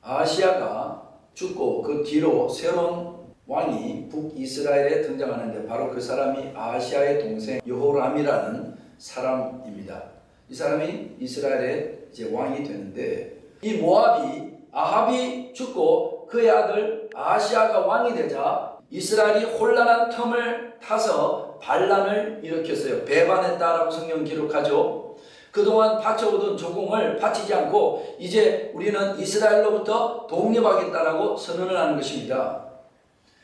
아하시야가 죽고 그 뒤로 새로운 왕이 북이스라엘에 등장하는데 바로 그 사람이 아하시야의 동생 여호람이라는 사람입니다. 이 사람이 이스라엘의 이제 왕이 되는데, 이 모압이 아합이 죽고 그의 아들 아하시야가 왕이 되자 이스라엘이 혼란한 틈을 타서 반란을 일으켰어요. 배반했다라고 성경 기록하죠. 그동안 바쳐오던 조공을 바치지 않고 이제 우리는 이스라엘로부터 독립하겠다라고 선언을 하는 것입니다.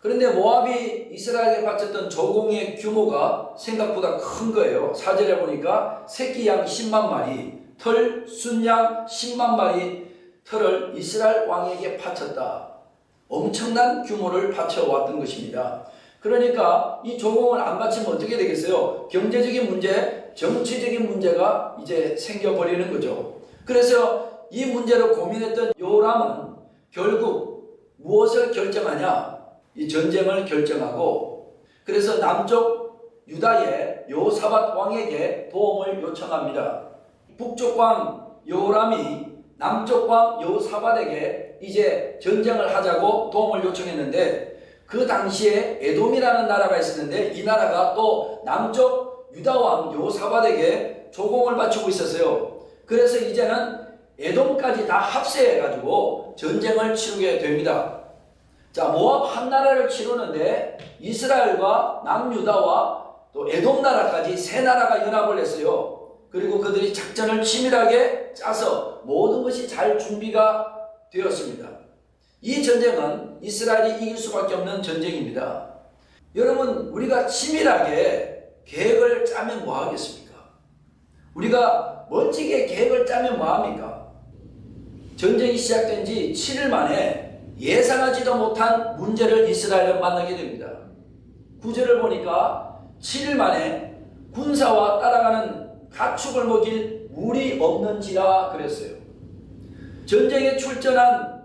그런데 모압이 이스라엘에 바쳤던 조공의 규모가 생각보다 큰 거예요. 4절에 보니까 새끼 양 10만 마리, 털, 순양 10만 마리 털을 이스라엘 왕에게 바쳤다. 엄청난 규모를 바쳐왔던 것입니다. 그러니까 이 조공을 안 바치면 어떻게 되겠어요? 경제적인 문제, 정치적인 문제가 이제 생겨버리는 거죠. 그래서 이 문제로 고민했던 요람은 결국 무엇을 결정하냐? 이 전쟁을 결정하고, 그래서 남쪽 유다의 여호사밧 왕에게 도움을 요청합니다. 북쪽 왕 여호람이 남쪽 왕 여호사밧에게 이제 전쟁을 하자고 도움을 요청했는데, 그 당시에 에돔이라는 나라가 있었는데 이 나라가 또 남쪽 유다 왕 여호사밧에게 조공을 바치고 있었어요. 그래서 이제는 에돔까지 다 합세해가지고 전쟁을 치르게 됩니다. 자, 모압 한 나라를 치르는데 이스라엘과 남유다와 또 에돔 나라까지 세 나라가 연합을 했어요. 그리고 그들이 작전을 치밀하게 짜서 모든 것이 잘 준비가 되었습니다. 이 전쟁은 이스라엘이 이길 수밖에 없는 전쟁입니다. 여러분, 우리가 치밀하게 계획을 짜면 뭐 하겠습니까? 우리가 멋지게 계획을 짜면 뭐 합니까? 전쟁이 시작된 지 7일 만에 예상하지도 못한 문제를 이스라엘은 만나게 됩니다. 9절을 보니까 7일 만에 군사와 따라가는 가축을 먹일 물이 없는지라 그랬어요. 전쟁에 출전한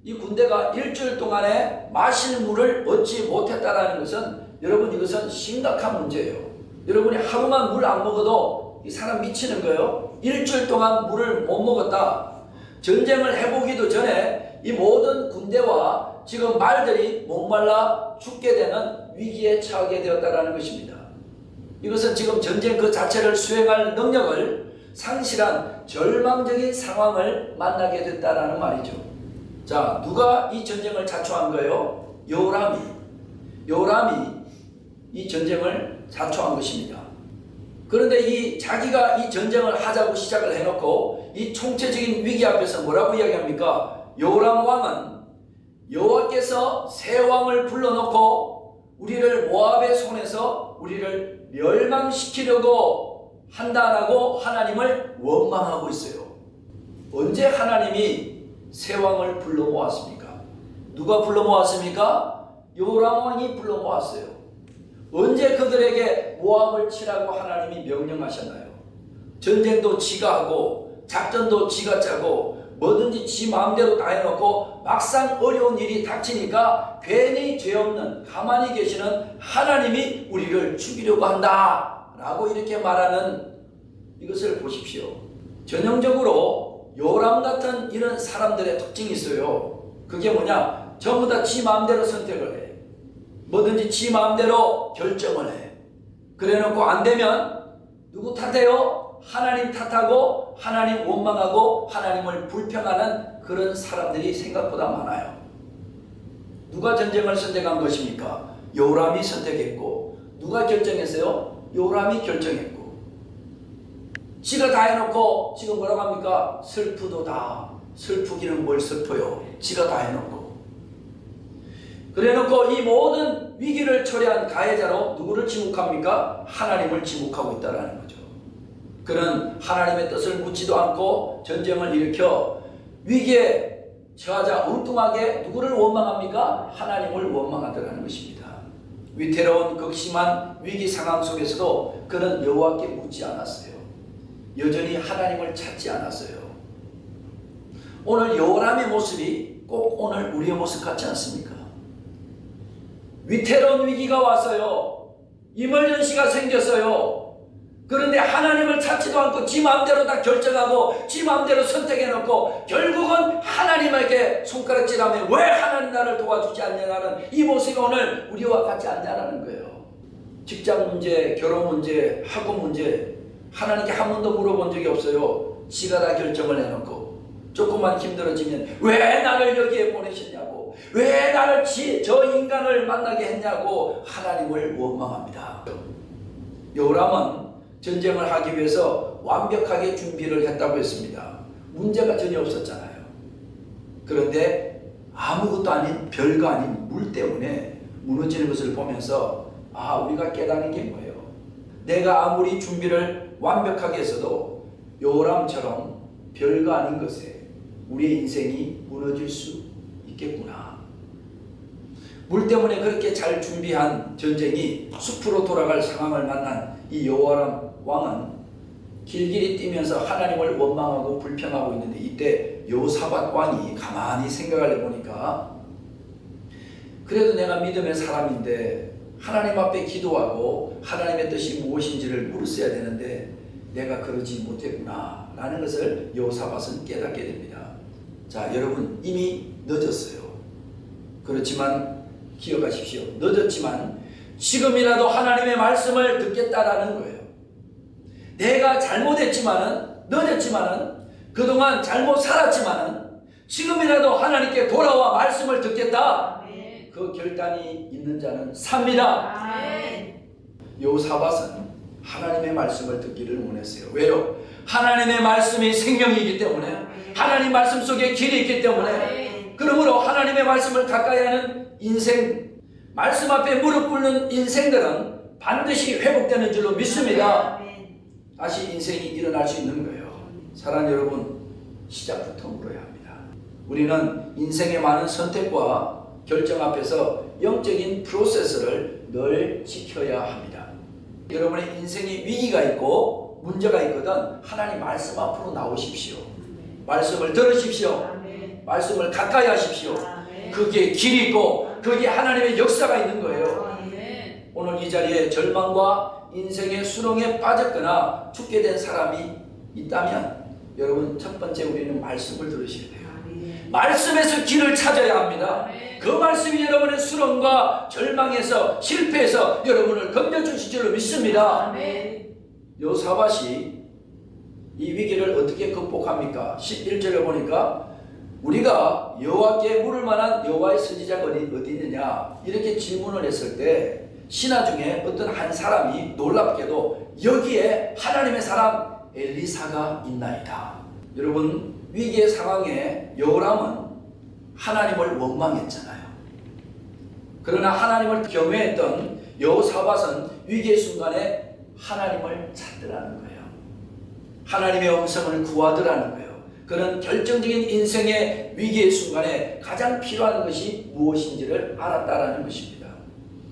이 군대가 일주일 동안에 마실 물을 얻지 못했다라는 것은, 여러분, 이것은 심각한 문제예요. 여러분이 하루만 물 안 먹어도 이 사람 미치는 거예요. 일주일 동안 물을 못 먹었다. 전쟁을 해보기도 전에 이 모든 군대와 지금 말들이 목말라 죽게 되는 위기에 처하게 되었다라는 것입니다. 이것은 지금 전쟁 그 자체를 수행할 능력을 상실한 절망적인 상황을 만나게 됐다라는 말이죠. 자, 누가 이 전쟁을 자초한 거예요? 여호람이 이 전쟁을 자초한 것입니다. 그런데 자기가 이 전쟁을 하자고 시작을 해놓고 이 총체적인 위기 앞에서 뭐라고 이야기합니까? 여호람 왕은 여호와께서 새 왕을 불러놓고 우리를 모압의 손에서 우리를 멸망시키려고 한다라고 하나님을 원망하고 있어요. 언제 하나님이 새 왕을 불러 모았습니까? 누가 불러 모았습니까? 여호람 왕이 불러 모았어요. 언제 그들에게 모압을 치라고 하나님이 명령하셨나요? 전쟁도 지가 하고 작전도 지가 짜고 뭐든지 지 마음대로 다 해놓고 막상 어려운 일이 닥치니까 괜히 죄 없는 가만히 계시는 하나님이 우리를 죽이려고 한다 라고 이렇게 말하는 이것을 보십시오. 전형적으로 요람 같은 이런 사람들의 특징이 있어요. 그게 뭐냐? 전부 다 지 마음대로 선택을 해. 뭐든지 지 마음대로 결정을 해. 그래놓고 안 되면 누구 탓해요? 하나님 탓하고 하나님 원망하고 하나님을 불평하는 그런 사람들이 생각보다 많아요. 누가 전쟁을 선택한 것입니까? 요람이 선택했고, 누가 결정했어요? 요람이 결정했고. 지가 다 해놓고 지금 뭐라고 합니까? 슬프도다. 슬프기는 뭘 슬퍼요. 지가 다 해놓고. 그래놓고 이 모든 위기를 초래한 가해자로 누구를 지목합니까? 하나님을 지목하고 있다는 거죠. 그는 하나님의 뜻을 묻지도 않고 전쟁을 일으켜 위기에 처하자 엉뚱하게 누구를 원망합니까? 하나님을 원망하더라는 것입니다. 위태로운 극심한 위기 상황 속에서도 그는 여호와께 묻지 않았어요. 여전히 하나님을 찾지 않았어요. 오늘 여호람의 모습이 꼭 오늘 우리의 모습 같지 않습니까? 위태로운 위기가 왔어요. 이멀전시가 생겼어요. 그런데 하나님을 찾지도 않고 지 마음대로 다 결정하고 지 마음대로 선택해놓고 결국은 하나님에게 손가락질하며 왜 하나님 나를 도와주지 않냐는 이 모습이 오늘 우리와 같지 않냐라는 거예요. 직장 문제, 결혼 문제, 학업 문제 하나님께 한 번도 물어본 적이 없어요. 지가 다 결정을 해놓고 조금만 힘들어지면 왜 나를 여기에 보내셨냐고, 왜 나를 저 인간을 만나게 했냐고 하나님을 원망합니다. 여호람은 전쟁을 하기 위해서 완벽하게 준비를 했다고 했습니다. 문제가 전혀 없었잖아요. 그런데 아무것도 아닌 별거 아닌 물 때문에 무너지는 것을 보면서 우리가 깨닫는 게 뭐예요? 내가 아무리 준비를 완벽하게 했어도 여호람처럼 별거 아닌 것에 우리의 인생이 무너질 수 있겠구나. 물 때문에 그렇게 잘 준비한 전쟁이 숲으로 돌아갈 상황을 만난 이 여호람 왕은 길길이 뛰면서 하나님을 원망하고 불평하고 있는데, 이때 여호사밧 왕이 가만히 생각을 해보니까 그래도 내가 믿음의 사람인데 하나님 앞에 기도하고 하나님의 뜻이 무엇인지를 물었어야 되는데 내가 그러지 못했구나 라는 것을 여호사밧은 깨닫게 됩니다. 자, 여러분 이미 늦었어요. 그렇지만 기억하십시오. 늦었지만 지금이라도 하나님의 말씀을 듣겠다라는 거예요. 내가 잘못했지만은, 늦었지만은, 그동안 잘못 살았지만은 지금이라도 하나님께 돌아와 말씀을 듣겠다. 그 결단이 있는 자는 삽니다. 여호사밧은 하나님의 말씀을 듣기를 원했어요. 왜요? 하나님의 말씀이 생명이기 때문에, 하나님 말씀 속에 길이 있기 때문에, 그러므로 하나님의 말씀을 가까이 하는 인생, 말씀 앞에 무릎 꿇는 인생들은 반드시 회복되는 줄로 믿습니다. 다시 인생이 일어날 수 있는 거예요. 사랑하는 여러분, 시작부터 물어야 합니다. 우리는 인생의 많은 선택과 결정 앞에서 영적인 프로세스를 늘 지켜야 합니다. 여러분의 인생에 위기가 있고 문제가 있거든 하나님 말씀 앞으로 나오십시오. 말씀을 들으십시오. 말씀을 가까이 하십시오. 그게 길이 있고 그게 하나님의 역사가 있는 거예요. 오늘 이 자리에 절망과 인생의 수렁에 빠졌거나 죽게 된 사람이 있다면 여러분, 첫 번째 우리는 말씀을 들으셔야 돼요. 말씀에서 길을 찾아야 합니다. 그 말씀이 여러분의 수렁과 절망에서, 실패해서 여러분을 건져주실 줄로 믿습니다. 여호사밧이 이 위기를 어떻게 극복합니까? 11절에 보니까 우리가 여호와께 물을 만한 여호와의 선지자가 어디 있느냐 이렇게 질문을 했을 때 신하 중에 어떤 한 사람이 놀랍게도 여기에 하나님의 사람 엘리사가 있나이다. 여러분, 위기의 상황에 여호람은 하나님을 원망했잖아요. 그러나 하나님을 경외했던 여호사밧은 위기의 순간에 하나님을 찾더라는 거예요. 하나님의 음성을 구하더라는 거예요. 그는 결정적인 인생의 위기의 순간에 가장 필요한 것이 무엇인지를 알았다라는 것입니다.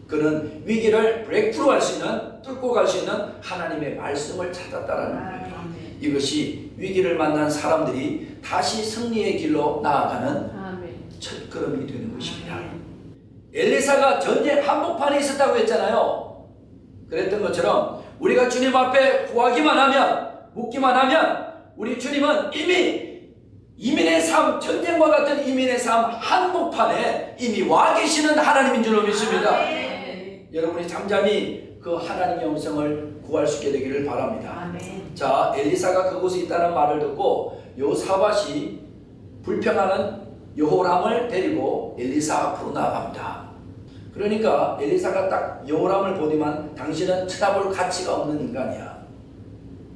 그는 위기를 브레이크로 할 수 있는, 뚫고 갈 수 있는 하나님의 말씀을 찾았다라는 거예요. 이것이 위기를 만난 사람들이 다시 승리의 길로 나아가는 첫걸음이 되는 것입니다. 엘리사가 전쟁 한복판에 있었다고 했잖아요. 그랬던 것처럼 우리가 주님 앞에 구하기만 하면, 묻기만 하면 우리 주님은 이미 이민의 삶, 전쟁과 같은 이민의 삶 한복판에 이미 와 계시는 하나님인 줄로 믿습니다. 여러분이 잠잠히 그 하나님의 음성을 구할 수 있게 되기를 바랍니다. 자, 엘리사가 그곳에 있다는 말을 듣고 여호사밧이 불평하는 여호람을 데리고 엘리사 앞으로 나아갑니다. 그러니까 엘리사가 딱 여호람을 보더만 당신은 쳐다볼 가치가 없는 인간이야.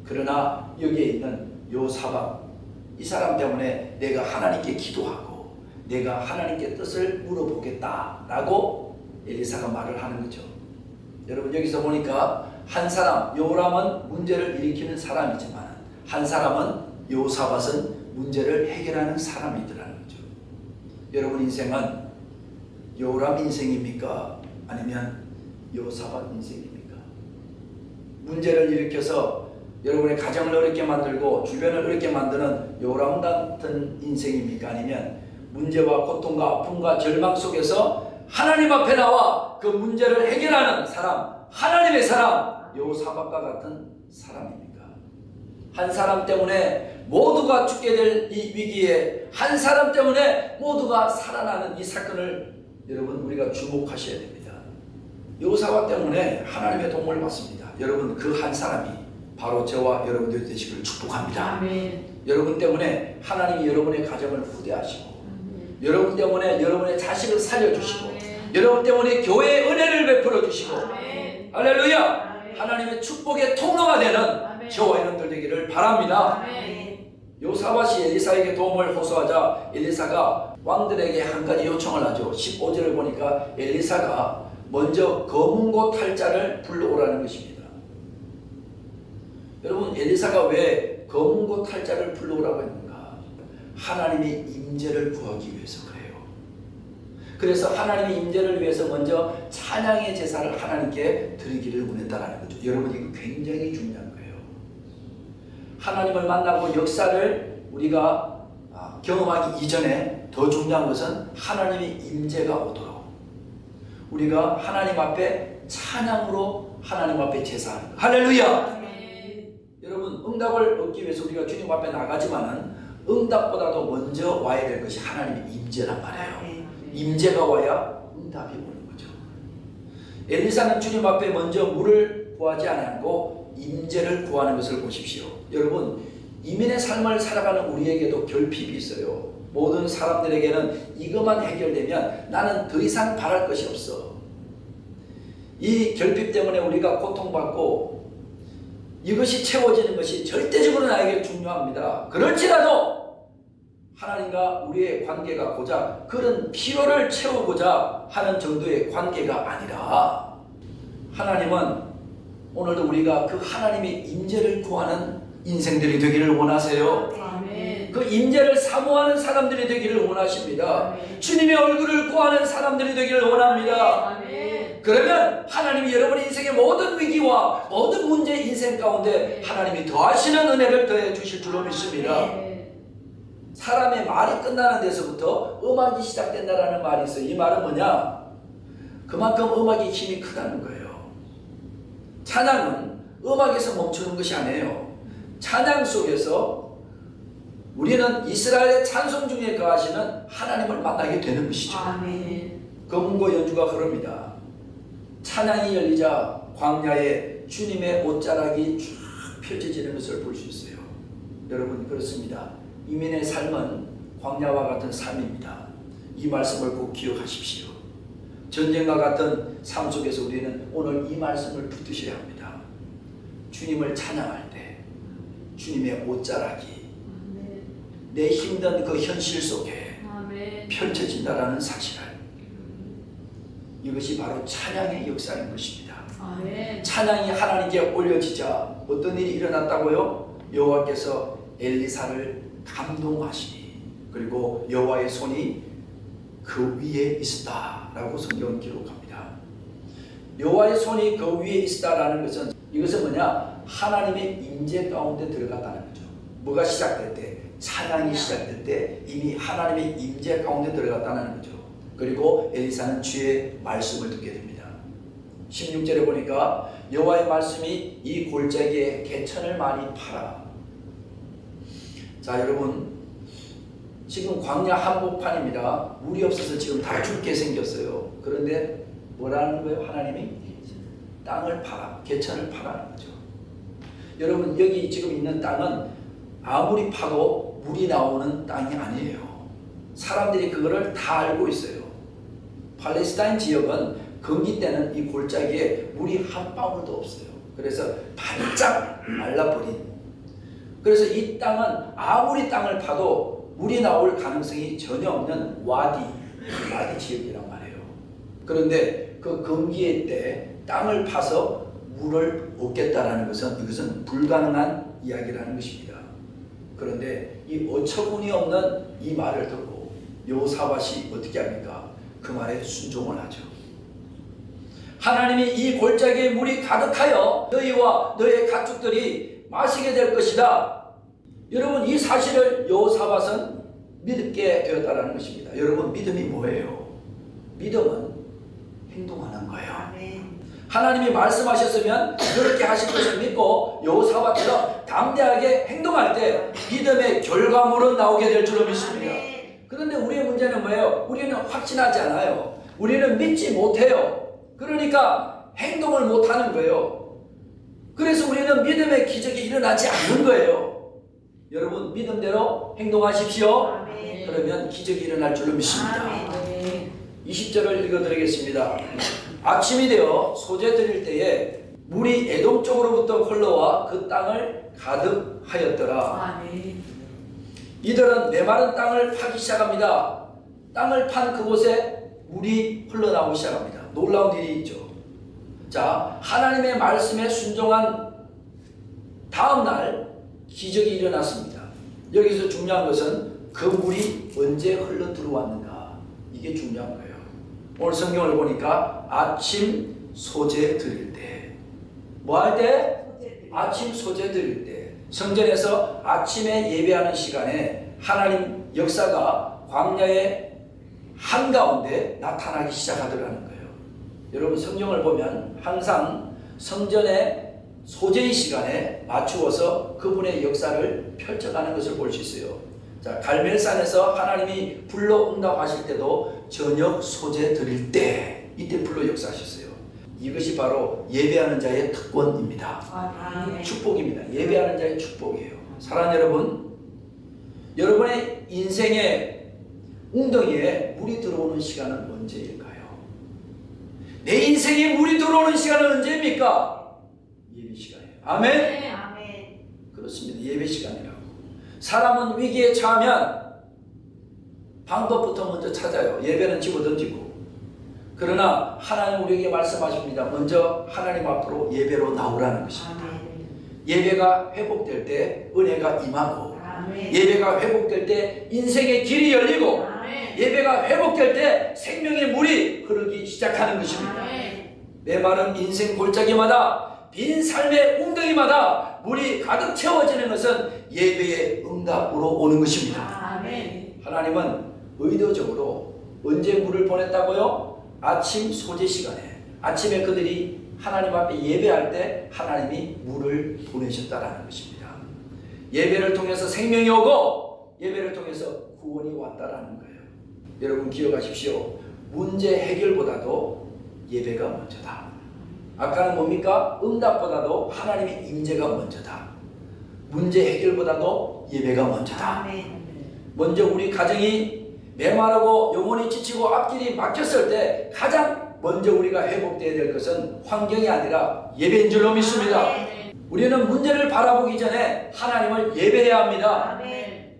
그러나 여기에 있는 여호사밧, 이 사람 때문에 내가 하나님께 기도하고 내가 하나님께 뜻을 물어보겠다라고 엘리사가 말을 하는 거죠. 여러분, 여기서 보니까 한 사람, 여호람은 문제를 일으키는 사람이지만 한 사람은, 여호사밧은 문제를 해결하는 사람이더라는 거죠. 여러분 인생은 여호람 인생입니까? 아니면 여호사밧 인생입니까? 문제를 일으켜서 여러분의 가정을 어렵게 만들고 주변을 어렵게 만드는 여호람 같은 인생입니까? 아니면 문제와 고통과 아픔과 절망 속에서 하나님 앞에 나와 그 문제를 해결하는 사람, 하나님의 사람, 여호사밧과 같은 사람입니까? 한 사람 때문에 모두가 죽게 될 이 위기에 한 사람 때문에 모두가 살아나는 이 사건을 여러분 우리가 주목하셔야 됩니다. 요사와 때문에 하나님의 도움을 받습니다. 여러분 그 한 사람이 바로 저와 여러분들이 되시기를 축복합니다. 아멘. 여러분 때문에 하나님이 여러분의 가정을 후대하시고 여러분 때문에 여러분의 자식을 살려주시고 여러분 때문에 교회의 은혜를 베풀어 주시고 할렐루야! 하나님의 축복의 통로가 되는 저와 여러분들 되기를 바랍니다. 요사밭이 엘리사에게 도움을 호소하자 엘리사가 왕들에게 한 가지 요청을 하죠. 15절을 보니까 엘리사가 먼저 검은고 탈자를 불러오라는 것입니다. 여러분 엘리사가 왜 검은고 탈자를 불러오라고 했는가? 하나님의 임재를 구하기 위해서 그래요. 그래서 하나님의 임재를 위해서 먼저 찬양의 제사를 하나님께 드리기를 원했다는 거죠. 여러분 이거 굉장히 중요한 거예요. 하나님을 만나고 역사를 우리가 경험하기 이전에 더 중요한 것은 하나님의 임재가 오도록 우리가 하나님 앞에 찬양으로 하나님 앞에 제사하는 거. 할렐루야! 여러분 응답을 얻기 위해서 우리가 주님 앞에 나가지만은 응답보다도 먼저 와야 될 것이 하나님의 임재란 말이에요. 임재가 와야 응답이 오는 거죠. 엘리사는 주님 앞에 먼저 물을 구하지 않았고 임재를 구하는 것을 보십시오. 여러분 이민의 삶을 살아가는 우리에게도 결핍이 있어요. 모든 사람들에게는 이것만 해결되면 나는 더 이상 바랄 것이 없어. 이 결핍 때문에 우리가 고통받고 이것이 채워지는 것이 절대적으로 나에게 중요합니다. 그럴지라도 하나님과 우리의 관계가 고작 그런 필요를 채우고자 하는 정도의 관계가 아니라 하나님은 오늘도 우리가 그 하나님의 임재를 구하는 인생들이 되기를 원하세요. 아멘. 그 임재를 사모하는 사람들이 되기를 원하십니다. 아멘. 주님의 얼굴을 구하는 사람들이 되기를 원합니다. 아멘. 그러면 하나님이 여러분의 인생의 모든 위기와 모든 문제 인생 가운데 하나님이 더하시는 은혜를 더해 주실 줄로 믿습니다. 사람의 말이 끝나는 데서부터 음악이 시작된다라는 말이 있어요. 이 말은 뭐냐? 그만큼 음악의 힘이 크다는 거예요. 찬양은 음악에서 멈추는 것이 아니에요. 찬양 속에서 우리는 이스라엘의 찬송 중에 거하시는 하나님을 만나게 되는 것이죠. 아멘. 검은고 연주가 흐릅니다. 찬양이 열리자 광야에 주님의 옷자락이 쭉 펼쳐지는 것을 볼 수 있어요. 여러분 그렇습니다. 이민의 삶은 광야와 같은 삶입니다. 이 말씀을 꼭 기억하십시오. 전쟁과 같은 삶 속에서 우리는 오늘 이 말씀을 붙드셔야 합니다. 주님을 찬양할 때 주님의 옷자락이 내 힘든 그 현실 속에 펼쳐진다라는 사실을 이것이 바로 찬양의 역사인 것입니다. 아멘. 찬양이 하나님께 올려지자 어떤 일이 일어났다고요? 여호와께서 엘리사를 감동하시니 그리고 여호와의 손이 그 위에 있었다라고 성경은 기록합니다. 여호와의 손이 그 위에 있었다라는 것은 이것은 뭐냐? 하나님의 임재 가운데 들어갔다는 거죠. 뭐가 시작될 때? 찬양이 시작될 때 이미 하나님의 임재 가운데 들어갔다는 거죠. 그리고 엘리사는 주의 말씀을 듣게 됩니다. 16절에 보니까 여호와의 말씀이 이 골짜기에 개천을 많이 팔아. 자 여러분 지금 광야 한복판입니다. 물이 없어서 지금 다 죽게 생겼어요. 그런데 뭐라는 거예요? 하나님이 땅을 팔아, 개천을 파라는 거죠. 여러분 여기 지금 있는 땅은 아무리 파도 물이 나오는 땅이 아니에요. 사람들이 그거를 다 알고 있어요. 팔레스타인 지역은 건기 때는 이 골짜기에 물이 한 방울도 없어요. 그래서 반짝 말라버린. 그래서 이 땅은 아무리 땅을 파도 물이 나올 가능성이 전혀 없는 와디 지역이란 말이에요. 그런데 그 건기의 때 땅을 파서 물을 얻겠다라는 것은 이것은 불가능한 이야기라는 것입니다. 그런데 이 어처구니 없는 이 말을 듣고 여호사밧이 어떻게 합니까? 그 말에 순종을 하죠. 하나님이 이 골짜기에 물이 가득하여 너희와 너의 가축들이 마시게 될 것이다. 여러분 이 사실을 여호사밧은 믿게 되었다는 것입니다. 여러분 믿음이 뭐예요? 믿음은 행동하는 거예요. 하나님이 말씀하셨으면 그렇게 하실 것을 믿고 여호사밧처럼 담대하게 행동할 때 믿음의 결과물은 나오게 될 줄로 믿습니다. 그런데 우리의 문제는 뭐예요? 우리는 확신하지 않아요. 우리는 믿지 못해요. 그러니까 행동을 못하는 거예요. 그래서 우리는 믿음의 기적이 일어나지 않는 거예요. 여러분 믿음대로 행동하십시오. 그러면 기적이 일어날 줄로 믿습니다. 20절을 읽어드리겠습니다. 아침이 되어 소재 드릴 때에 물이 에돔 쪽으로부터 흘러와 그 땅을 가득하였더라. 이들은 메마른 땅을 파기 시작합니다. 땅을 판 그곳에 물이 흘러나오기 시작합니다. 놀라운 일이 있죠. 자, 하나님의 말씀에 순종한 다음 날 기적이 일어났습니다. 여기서 중요한 것은 그 물이 언제 흘러 들어왔는가, 이게 중요한 거예요. 오늘 성경을 보니까 아침 소재 드릴 때, 뭐 할 때? 아침 소재 드릴 때, 성전에서 아침에 예배하는 시간에 하나님 역사가 광야의 한가운데 나타나기 시작하더라는 거예요. 여러분 성경을 보면 항상 성전의 소재의 시간에 맞추어서 그분의 역사를 펼쳐가는 것을 볼 수 있어요. 자, 갈멜산에서 하나님이 불러 응답하실 때도 저녁 소재 드릴 때, 이때 불러 역사하셨어요. 이것이 바로 예배하는 자의 특권입니다. 축복입니다. 예배하는 자의 축복이에요. 사랑하는 여러분, 여러분의 인생의 웅덩이에 물이 들어오는 시간은 언제일까요? 내 인생에 물이 들어오는 시간은 언제입니까? 예배 시간이에요. 아멘? 그렇습니다. 예배 시간이라고. 사람은 위기에 처하면 방법부터 먼저 찾아요. 예배는 집어던지고. 그러나 하나님 우리에게 말씀하십니다. 먼저 하나님 앞으로 예배로 나오라는 것입니다. 예배가 회복될 때 은혜가 임하고, 예배가 회복될 때 인생의 길이 열리고, 예배가 회복될 때 생명의 물이 흐르기 시작하는 것입니다. 메마른 인생 골짜기마다, 빈 삶의 웅덩이마다 물이 가득 채워지는 것은 예배의 응답으로 오는 것입니다. 하나님은 의도적으로 언제 물을 보냈다고요? 아침 소재 시간에, 아침에 그들이 하나님 앞에 예배할 때 하나님이 물을 보내셨다라는 것입니다. 예배를 통해서 생명이 오고 예배를 통해서 구원이 왔다라는 거예요. 여러분 기억하십시오. 문제 해결보다도 예배가 먼저다. 아까는 뭡니까? 응답보다도 하나님의 임재가 먼저다. 문제 해결보다도 예배가 먼저다. 먼저 우리 가정이 메마르고 영혼이 지치고 앞길이 막혔을 때 가장 먼저 우리가 회복되어야 될 것은 환경이 아니라 예배인 줄로 믿습니다. 우리는 문제를 바라보기 전에 하나님을 예배해야 합니다.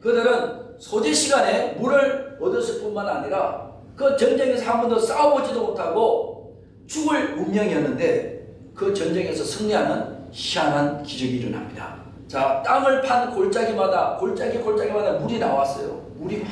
그들은 소재 시간에 물을 얻었을 뿐만 아니라 그 전쟁에서 한 번도 싸워보지도 못하고 죽을 운명이었는데 그 전쟁에서 승리하는 희한한 기적이 일어납니다. 자, 땅을 판 골짜기마다 물이 나왔어요. 물이 막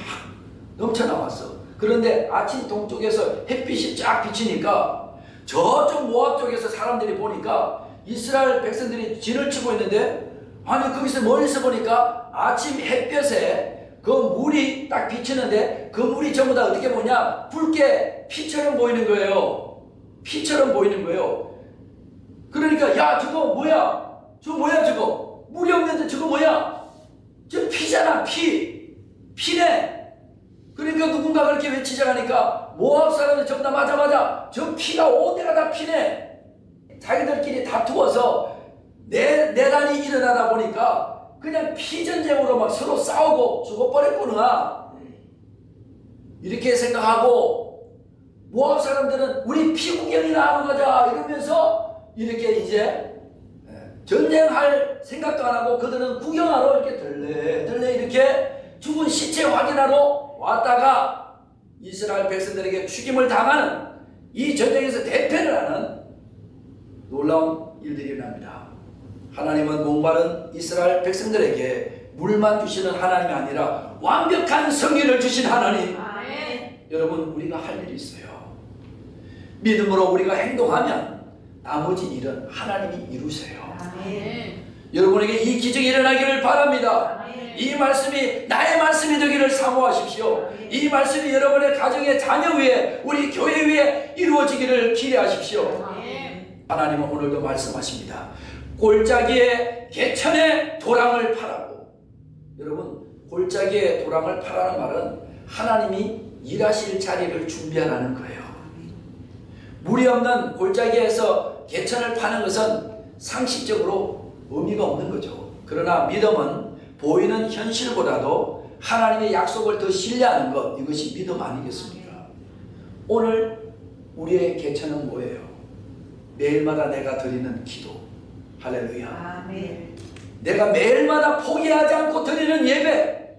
넘쳐 나왔어. 그런데 아침 동쪽에서 햇빛이 쫙 비치니까 저쪽 모압 쪽에서 사람들이 보니까 이스라엘 백성들이 진을 치고 있는데, 아니 거기서 멀리서 보니까 아침 햇볕에 그 물이 딱 비치는데 그 물이 전부 다 어떻게 보냐, 붉게 피처럼 보이는 거예요. 피처럼 보이는 거예요. 그러니까 야 저거 뭐야? 저거 뭐야 저거? 물이 없는데 저거 뭐야? 저 피잖아. 피네. 그러니까 누군가 그렇게 외치자니까 모압 사람들 전부 다 맞아 저 피가 온 데가 다 피네. 자기들끼리 다투어서 내란이 일어나다 보니까 그냥 피전쟁으로 막 서로 싸우고 죽어버렸구나 이렇게 생각하고, 모압 사람들은 우리 피 구경이나 하러 가자 이러면서 이렇게 이제 전쟁할 생각도 안 하고 그들은 구경하러 이렇게 들레 이렇게 죽은 시체 확인하러 왔다가 이스라엘 백성들에게 죽임을 당하는, 이 전쟁에서 대패를 하는 놀라운 일들이 일어납니다. 하나님은 목마른 이스라엘 백성들에게 물만 주시는 하나님이 아니라 완벽한 성리를 주신 하나님. 여러분 우리가 할 일이 있어요. 믿음으로 우리가 행동하면 나머지 일은 하나님이 이루세요. 여러분에게 이 기적이 일어나기를 바랍니다. 이 말씀이 나의 말씀이 되기를 사모하십시오. 이 말씀이 여러분의 가정의 자녀 위에, 우리 교회 위에 이루어지기를 기대하십시오. 하나님은 오늘도 말씀하십니다. 골짜기에 개천의 도랑을 파라고. 여러분, 골짜기에 도랑을 파라는 말은 하나님이 일하실 자리를 준비하라는 거예요. 물이 없는 골짜기에서 개천을 파는 것은 상식적으로 의미가 없는 거죠. 그러나 믿음은 보이는 현실보다도 하나님의 약속을 더 신뢰하는 것, 이것이 믿음 아니겠습니까? 오늘 우리의 개천은 뭐예요? 매일마다 내가 드리는 기도. 할렐루야. 아멘. 내가 매일마다 포기하지 않고 드리는 예배,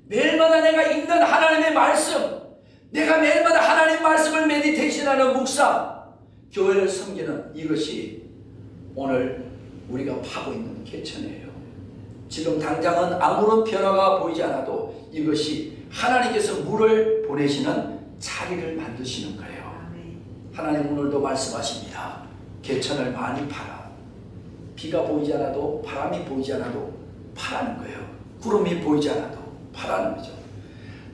매일마다 내가 읽는 하나님의 말씀, 내가 매일마다 하나님 말씀을 메디테이션하는 묵상, 교회를 섬기는 이것이 오늘 우리가 파고 있는 개천이에요. 지금 당장은 아무런 변화가 보이지 않아도 이것이 하나님께서 물을 보내시는 자리를 만드시는 거예요. 하나님 오늘도 말씀하십니다. 개천을 많이 파라. 비가 보이지 않아도, 바람이 보이지 않아도 파라는 거예요. 구름이 보이지 않아도 파라는 거죠.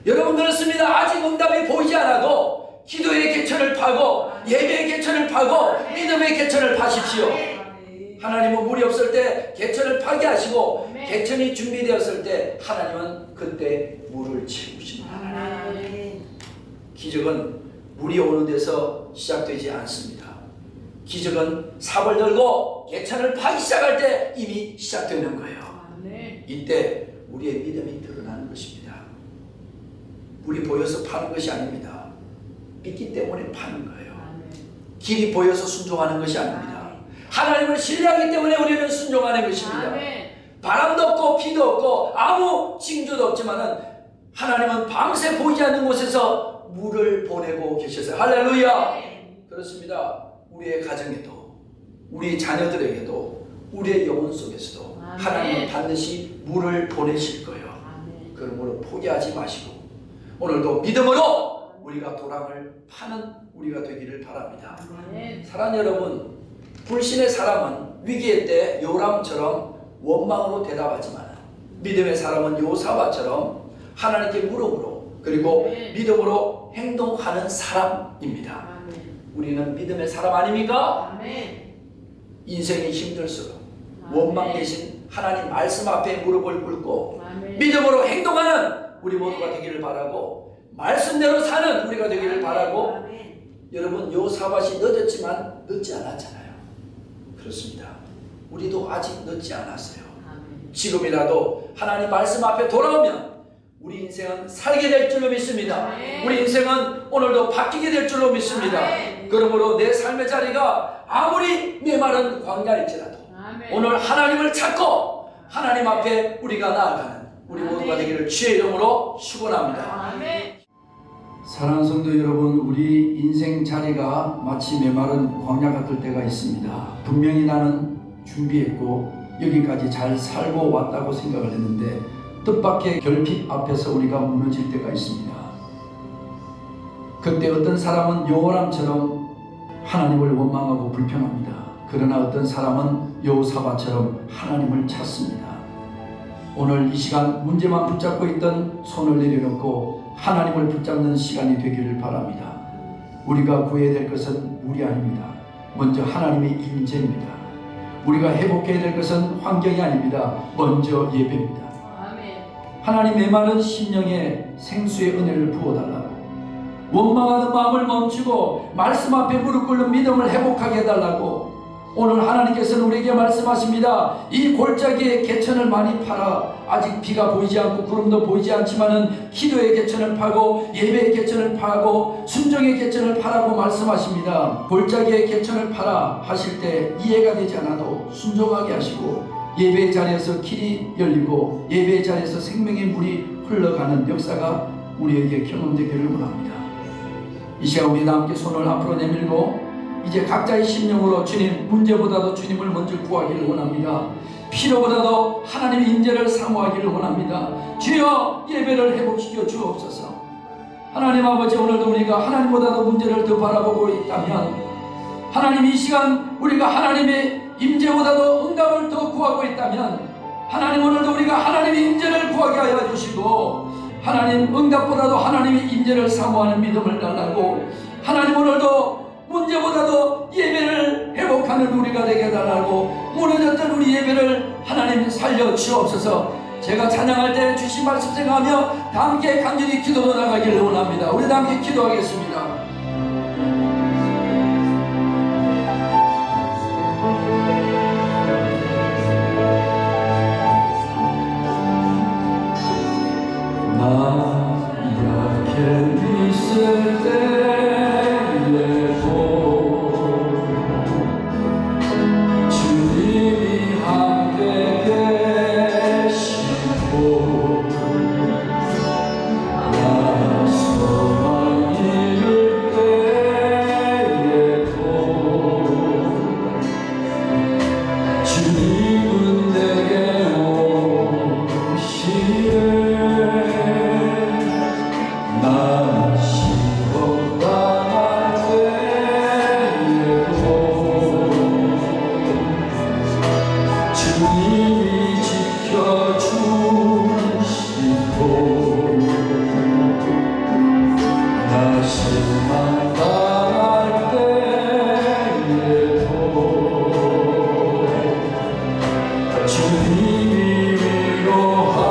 여러분 그렇습니다. 아직 응답이 보이지 않아도 기도의 개천을 파고 예배의 개천을 파고 믿음의 개천을 파십시오. 하나님은 물이 없을 때 개천을 파게 하시고 개천이 준비되었을 때 하나님은 그때 물을 채우십니다. 기적은 물이 오는 데서 시작되지 않습니다. 기적은 삽을 들고 개천을 파기 시작할 때 이미 시작되는 거예요. 이때 우리의 믿음이 드러나는 것입니다. 물이 보여서 파는 것이 아닙니다. 믿기 때문에 파는 거예요. 길이 보여서 순종하는 것이 아닙니다. 하나님을 신뢰하기 때문에 우리는 순종하는 것입니다. 바람도 없고 비도 없고 아무 징조도 없지만은 하나님은 밤새 보이지 않는 곳에서 물을 보내고 계셨어요. 할렐루야. 그렇습니다. 우리의 가정에도, 우리 자녀들에게도, 우리의 영혼 속에서도 하나님은 반드시 물을 보내실 거예요. 그러므로 포기하지 마시고 오늘도 믿음으로 우리가 도랑을 파는 우리가 되기를 바랍니다. 사랑하는 여러분, 불신의 사람은 위기의 때 요람처럼 원망으로 대답하지만 믿음의 사람은 요사바처럼 하나님께 물음으로 그리고 믿음으로 행동하는 사람입니다. 우리는 믿음의 사람 아닙니까? 인생이 힘들수록 원망 대신 하나님 말씀 앞에 무릎을 꿇고 믿음으로 행동하는 우리 모두가 되기를 바라고 말씀대로 사는 우리가 되기를 바라고 여러분 요사밧이 늦었지만 늦지 않았잖아요. 그렇습니다. 우리도 아직 늦지 않았어요. 지금이라도 하나님 말씀 앞에 돌아오면 우리 인생은 살게 될 줄로 믿습니다. 우리 인생은 오늘도 바뀌게 될 줄로 믿습니다. 그러므로 내 삶의 자리가 아무리 메마른 광야일지라도 오늘 하나님을 찾고 하나님 앞에 우리가 나아가는 우리 모두가 되기를 주의 이름으로 축원합니다. 사랑하는 성도 여러분, 우리 인생 자리가 마치 메마른 광야 같을 때가 있습니다. 분명히 나는 준비했고 여기까지 잘 살고 왔다고 생각을 했는데 뜻밖의 결핍 앞에서 우리가 무너질 때가 있습니다. 그때 어떤 사람은 요람처럼 하나님을 원망하고 불평합니다. 그러나 어떤 사람은 여호사밧처럼 하나님을 찾습니다. 오늘 이 시간 문제만 붙잡고 있던 손을 내려놓고 하나님을 붙잡는 시간이 되기를 바랍니다. 우리가 구해야 될 것은 물이 아닙니다. 먼저 하나님의 임재입니다. 우리가 회복해야 될 것은 환경이 아닙니다. 먼저 예배입니다. 하나님 메마른 심령에 생수의 은혜를 부어달라고, 원망하는 마음을 멈추고 말씀 앞에 무릎 꿇는 믿음을 회복하게 해달라고 오늘 하나님께서는 우리에게 말씀하십니다. 이 골짜기에 개천을 많이 파라. 아직 비가 보이지 않고 구름도 보이지 않지만은 기도의 개천을 파고 예배의 개천을 파고 순종의 개천을 파라고 말씀하십니다. 골짜기에 개천을 파라 하실 때 이해가 되지 않아도 순종하게 하시고 예배의 자리에서 길이 열리고 예배의 자리에서 생명의 물이 흘러가는 역사가 우리에게 경험되기를 원합니다. 이 시간 우리 다 함께 손을 앞으로 내밀고 이제 각자의 심령으로 주님, 문제보다도 주님을 먼저 구하기를 원합니다. 필요보다도 하나님의 임재를 사모하기를 원합니다. 주여, 예배를 회복시켜 주옵소서. 하나님 아버지, 오늘도 우리가 하나님보다도 문제를 더 바라보고 있다면 하나님, 이 시간 우리가 하나님의 임재보다도 응답을 더 구하고 있다면 하나님, 오늘도 우리가 하나님의 임재를 구하게 하여 주시고 하나님, 응답보다도 하나님의 임재를 사모하는 믿음을 달라고 하나님, 오늘도 문제보다도 예배를 회복하는 우리가 되게 해달라고, 무너졌던 우리 예배를 하나님 살려 주옵소서. 제가 찬양할 때 주신 말씀 생각하며 다 함께 간절히 기도로 나가기를 원합니다. 우리 다 함께 기도하겠습니다. 약해 있을 때에도 주님이 함께 계시고, 나서만 이룰 때에도 주님은 내게 오시네. 난 시험당할 때에도 주님이 지켜주시고, 나 실망당할 때에도 주님이 위로하시네.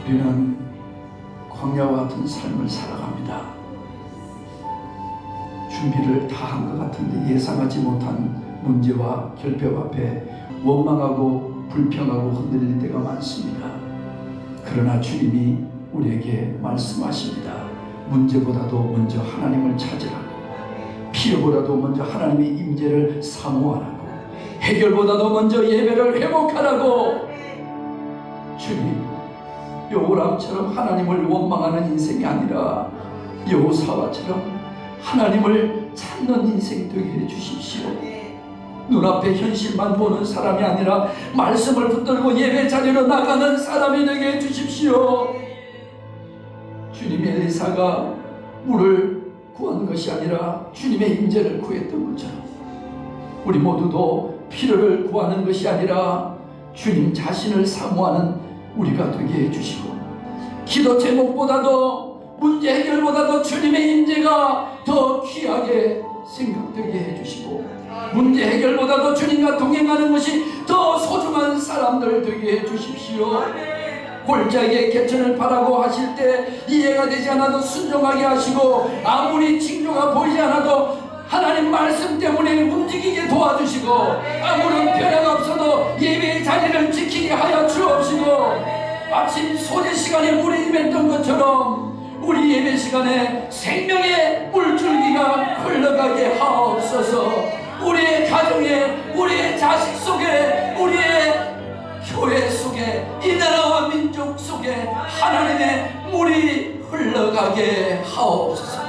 우리는 광야와 같은 삶을 살아갑니다. 준비를 다 한 것 같은데 예상하지 못한 문제와 결핍 앞에 원망하고 불평하고 흔들릴 때가 많습니다. 그러나 주님이 우리에게 말씀하십니다. 문제보다도 먼저 하나님을 찾으라고, 필요보다도 먼저 하나님의 임재를 사모하라고, 해결보다도 먼저 예배를 회복하라고. 주님, 여호람처럼 하나님을 원망하는 인생이 아니라 여호사와처럼 하나님을 찾는 인생 되게 해주십시오. 눈앞의 현실만 보는 사람이 아니라 말씀을 붙들고 예배 자리로 나가는 사람이 되게 해주십시오. 주님의 엘리사가 물을 구한 것이 아니라 주님의 임재를 구했던 것처럼 우리 모두도 필요를 구하는 것이 아니라 주님 자신을 사모하는 우리가 되게 해주시고, 기도 제목보다도 문제 해결보다도 주님의 인재가 더 귀하게 생각되게 해주시고, 문제 해결보다도 주님과 동행하는 것이 더 소중한 사람들 되게 해주십시오. 골짜기의 개천을 바라고 하실 때 이해가 되지 않아도 순종하게 하시고, 아무리 징조가 보이지 않아도 하나님 말씀 때문에 움직이게 도와주시고, 아무런 변화가 없어도 예배의 자리를 지키게 하여 주옵시고, 아침 소재 시간에 물에 임했던 것처럼 우리 예배 시간에 생명의 물줄기가 흘러가게 하옵소서. 우리의 가정에, 우리의 자식 속에, 우리의 교회 속에, 이 나라와 민족 속에 하나님의 물이 흘러가게 하옵소서.